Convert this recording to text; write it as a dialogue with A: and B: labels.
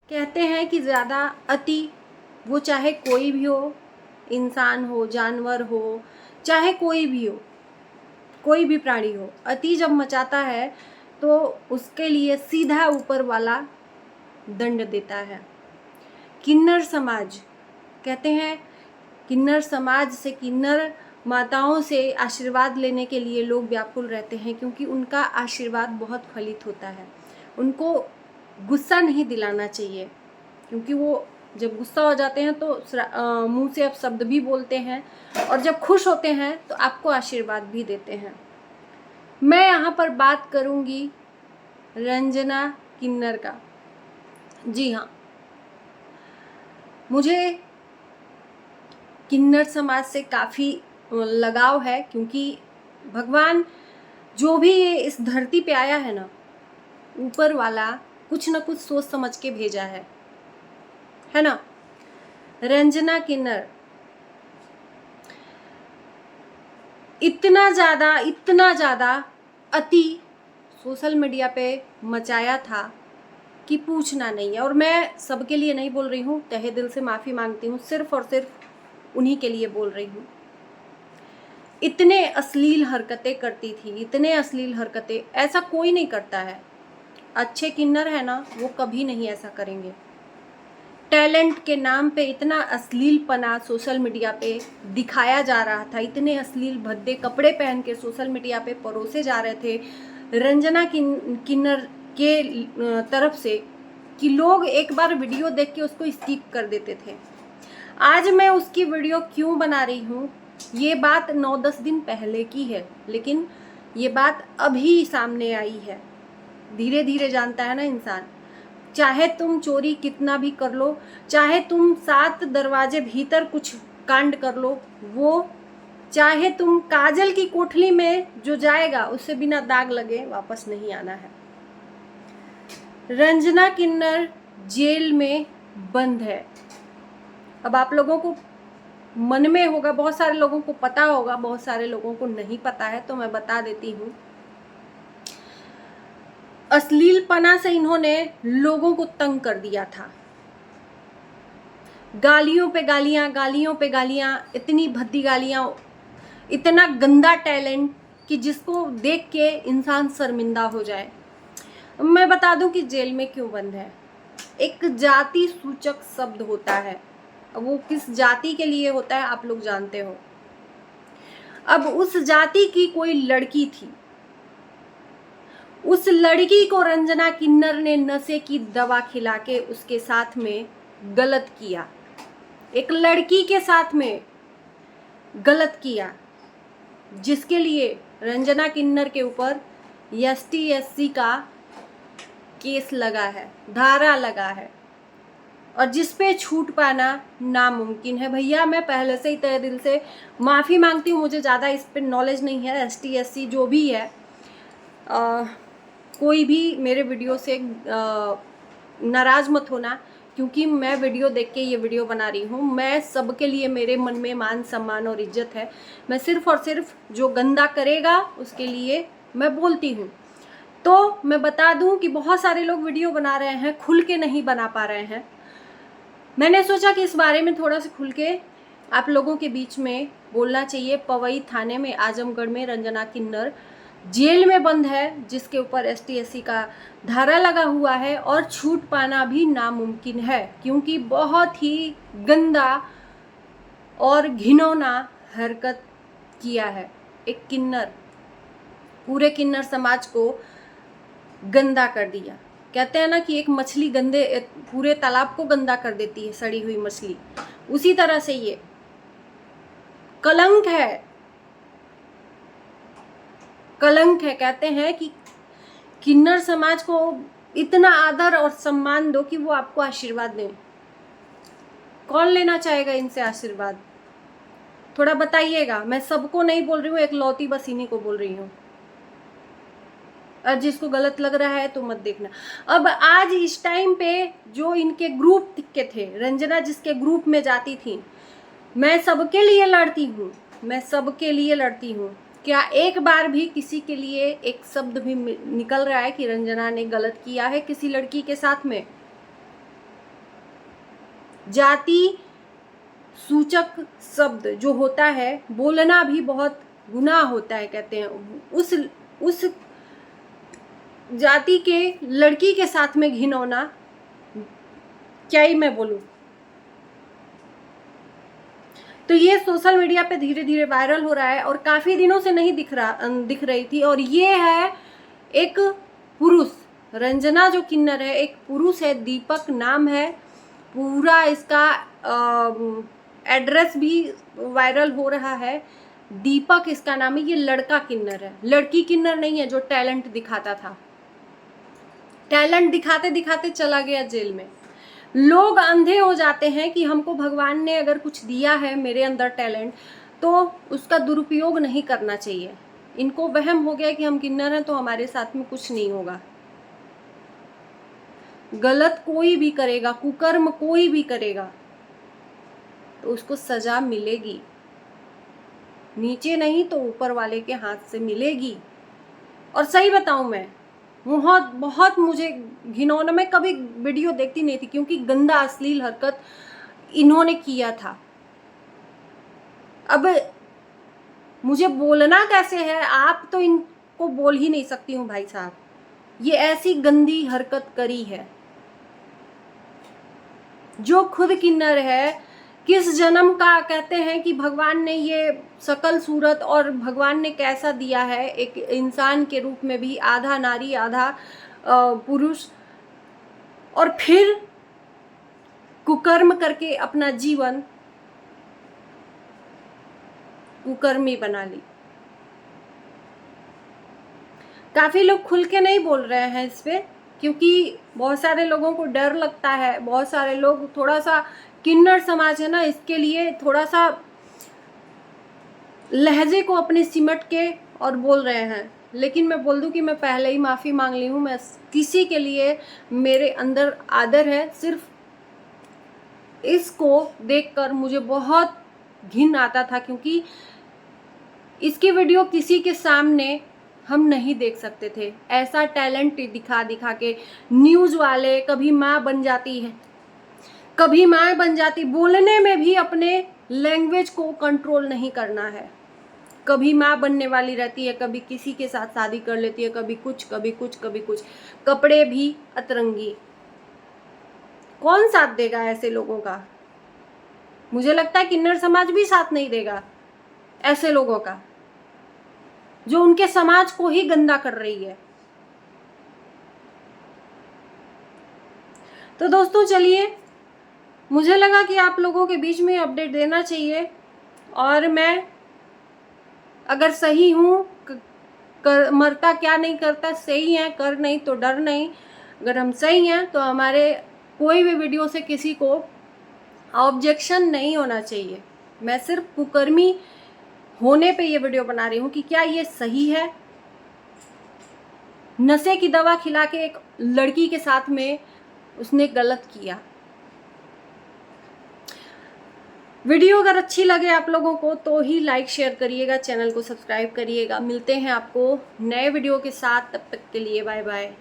A: कहते हैं कि ज़्यादा अति, वो चाहे कोई भी हो, इंसान हो, जानवर हो, चाहे कोई भी हो, कोई भी प्राणी हो, अति जब मचाता है तो उसके लिए सीधा ऊपर वाला दंड देता है। किन्नर समाज कहते हैं, किन्नर समाज से, किन्नर माताओं से आशीर्वाद लेने के लिए लोग व्याकुल रहते हैं, क्योंकि उनका आशीर्वाद बहुत फलित होता है। उनको गुस्सा नहीं दिलाना चाहिए, क्योंकि वो जब गुस्सा हो जाते हैं तो मुंह से अपशब्द भी बोलते हैं, और जब खुश होते हैं तो आपको आशीर्वाद भी देते हैं। मैं यहाँ पर बात करूँगी रंजना किन्नर का। जी हाँ, मुझे किन्नर समाज से काफ़ी लगाव है, क्योंकि भगवान जो भी ये इस धरती पे आया है ना, ऊपर वाला कुछ ना कुछ सोच समझ के भेजा है ना। रंजना किन्नर इतना ज़्यादा अति सोशल मीडिया पे मचाया था कि पूछना नहीं है। और मैं सबके लिए नहीं बोल रही हूँ, तहे दिल से माफ़ी मांगती हूँ, सिर्फ और सिर्फ उन्हीं के लिए बोल रही हूँ। इतने अश्लील हरकतें करती थी, इतने अश्लील हरकतें, ऐसा कोई नहीं करता है। अच्छे किन्नर है ना, वो कभी नहीं ऐसा करेंगे। टैलेंट के नाम पे इतना अश्लीलपना सोशल मीडिया पे दिखाया जा रहा था, इतने अश्लील भद्दे कपड़े पहन के सोशल मीडिया पे परोसे जा रहे थे रंजना किन्नर के तरफ से, कि लोग एक बार वीडियो देख के उसको स्किप कर देते थे। आज मैं उसकी वीडियो क्यों बना रही हूँ, ये बात 9-10 दिन पहले की है, लेकिन ये बात अभी सामने आई है। धीरे धीरे जानता है ना इंसान। चाहे तुम चोरी कितना भी कर लो, चाहे तुम 7 दरवाजे भीतर कुछ कांड कर लो, वो चाहे तुम काजल की कोठली में जो जाएगा उससे बिना दाग लगे वापस नहीं आना है। रंजना किन्नर जेल में बंद है। अब आप लोगों को मन में होगा, बहुत सारे लोगों को पता होगा, बहुत सारे लोगों को नहीं पता है, तो मैं बता देती हूँ। अश्लीलपना से इन्होंने लोगों को तंग कर दिया था। गालियों पे गालियां, गालियों पे गालियां, इतनी भद्दी गालियां, इतना गंदा टैलेंट कि जिसको देख के इंसान शर्मिंदा हो जाए। मैं बता दूं कि जेल में क्यों बंद है। एक जाति सूचक शब्द होता है, वो किस जाति के लिए होता है आप लोग जानते हो। अब उस जाति की कोई लड़की थी, उस लड़की को रंजना किन्नर ने नशे की दवा खिला के उसके साथ में गलत किया। एक लड़की के साथ में गलत किया, जिसके लिए रंजना किन्नर के ऊपर ST/SC का केस लगा है, धारा लगा है, और जिस पे छूट पाना नामुमकिन है। भैया मैं पहले से ही तहे दिल से माफ़ी मांगती हूँ, मुझे ज़्यादा इस पर नॉलेज नहीं है। ST/SC जो भी है, कोई भी मेरे वीडियो से नाराज़ मत होना, क्योंकि मैं वीडियो देख के ये वीडियो बना रही हूँ। मैं सबके लिए, मेरे मन में मान सम्मान और इज्जत है। मैं सिर्फ और सिर्फ जो गंदा करेगा उसके लिए मैं बोलती हूँ। तो मैं बता दूँ कि बहुत सारे लोग वीडियो बना रहे हैं, खुल के नहीं बना पा रहे हैं। मैंने सोचा कि इस बारे में थोड़ा सा खुल के आप लोगों के बीच में बोलना चाहिए। पवई थाने में, आजमगढ़ में रंजना किन्नर जेल में बंद है, जिसके ऊपर ST/SC का धारा लगा हुआ है, और छूट पाना भी नामुमकिन है, क्योंकि बहुत ही गंदा और घिनौना हरकत किया है एक किन्नर। पूरे किन्नर समाज को गंदा कर दिया। कहते हैं ना कि एक मछली पूरे तालाब को गंदा कर देती है, सड़ी हुई मछली, उसी तरह से ये कलंक है, कलंक है। कहते हैं कि किन्नर समाज को इतना आदर और सम्मान दो कि वो आपको आशीर्वाद दें। कौन लेना चाहेगा इनसे आशीर्वाद, थोड़ा बताइएगा। मैं सबको नहीं बोल रही हूँ, एक लौती बस इन्हीं को बोल रही हूँ, और जिसको गलत लग रहा है तो मत देखना। अब आज इस टाइम पे जो इनके ग्रुप के थे, रंजना जिसके ग्रुप में जाती थी, मैं सबके लिए लड़ती हूँ, मैं सबके लिए लड़ती हूँ। क्या एक बार भी किसी के लिए एक शब्द भी निकल रहा है कि रंजना ने गलत किया है किसी लड़की के साथ में? जाति सूचक शब्द जो होता है बोलना भी बहुत गुनाह होता है, कहते हैं। उस जाति के लड़की के साथ में घिनौना, क्या ही मैं बोलूं। तो ये सोशल मीडिया पे धीरे धीरे वायरल हो रहा है और काफी दिनों से नहीं दिख रही थी। और ये है एक पुरुष, रंजना जो किन्नर है एक पुरुष है, दीपक नाम है पूरा इसका, एड्रेस भी वायरल हो रहा है, दीपक इसका नाम है। ये लड़का किन्नर है, लड़की किन्नर नहीं है जो टैलेंट दिखाता था। टैलेंट दिखाते दिखाते चला गया जेल में। लोग अंधे हो जाते हैं कि हमको भगवान ने अगर कुछ दिया है मेरे अंदर टैलेंट, तो उसका दुरुपयोग नहीं करना चाहिए। इनको वहम हो गया कि हम किन्नर हैं तो हमारे साथ में कुछ नहीं होगा। गलत कोई भी करेगा, कुकर्म कोई भी करेगा तो उसको सजा मिलेगी, नीचे नहीं तो ऊपर वाले के हाथ से मिलेगी। और सही बताऊं, मैं बहुत मुझे घिनौना, मैं कभी वीडियो देखती नहीं थी क्योंकि गंदा अश्लील हरकत इन्होंने किया था। अब मुझे बोलना कैसे है, आप तो इनको बोल ही नहीं सकती हूँ भाई साहब, ये ऐसी गंदी हरकत करी है। जो खुद किन्नर है, किस जन्म का कहते हैं कि भगवान ने ये सकल सूरत, और भगवान ने कैसा दिया है एक इंसान के रूप में भी, आधा नारी आधा पुरुष, और फिर कुकर्म करके अपना जीवन कुकर्मी बना ली। काफी लोग खुल के नहीं बोल रहे हैं इस पे क्योंकि बहुत सारे लोगों को डर लगता है। बहुत सारे लोग, थोड़ा सा किन्नर समाज है ना, इसके लिए थोड़ा सा लहजे को अपने सिमट के और बोल रहे हैं। लेकिन मैं बोल दूं कि मैं पहले ही माफ़ी मांग ली हूँ। मैं किसी के लिए, मेरे अंदर आदर है, सिर्फ इसको देखकर मुझे बहुत घिन आता था क्योंकि इसकी वीडियो किसी के सामने हम नहीं देख सकते थे। ऐसा टैलेंट दिखा दिखा के न्यूज़ वाले, कभी माँ बन जाती है, कभी माँ बन जाती, बोलने में भी अपने लैंग्वेज को कंट्रोल नहीं करना है। कभी माँ बनने वाली रहती है, कभी किसी के साथ शादी कर लेती है, कभी कुछ कभी कुछ कभी कुछ, कपड़े भी अतरंगी। कौन साथ देगा ऐसे लोगों का? मुझे लगता है किन्नर समाज भी साथ नहीं देगा ऐसे लोगों का जो उनके समाज को ही गंदा कर रही है। तो दोस्तों चलिए, मुझे लगा कि आप लोगों के बीच में अपडेट देना चाहिए। और मैं अगर सही हूँ, मरता क्या नहीं करता, सही है कर, नहीं तो डर नहीं। अगर हम सही हैं तो हमारे कोई भी वीडियो से किसी को ऑब्जेक्शन नहीं होना चाहिए। मैं सिर्फ कुकर्मी होने पे ये वीडियो बना रही हूँ कि क्या ये सही है। नशे की दवा खिला के एक लड़की के साथ में उसने गलत किया। वीडियो अगर अच्छी लगे आप लोगों को तो ही लाइक शेयर करिएगा, चैनल को सब्सक्राइब करिएगा। मिलते हैं आपको नए वीडियो के साथ, तब तक के लिए बाय बाय।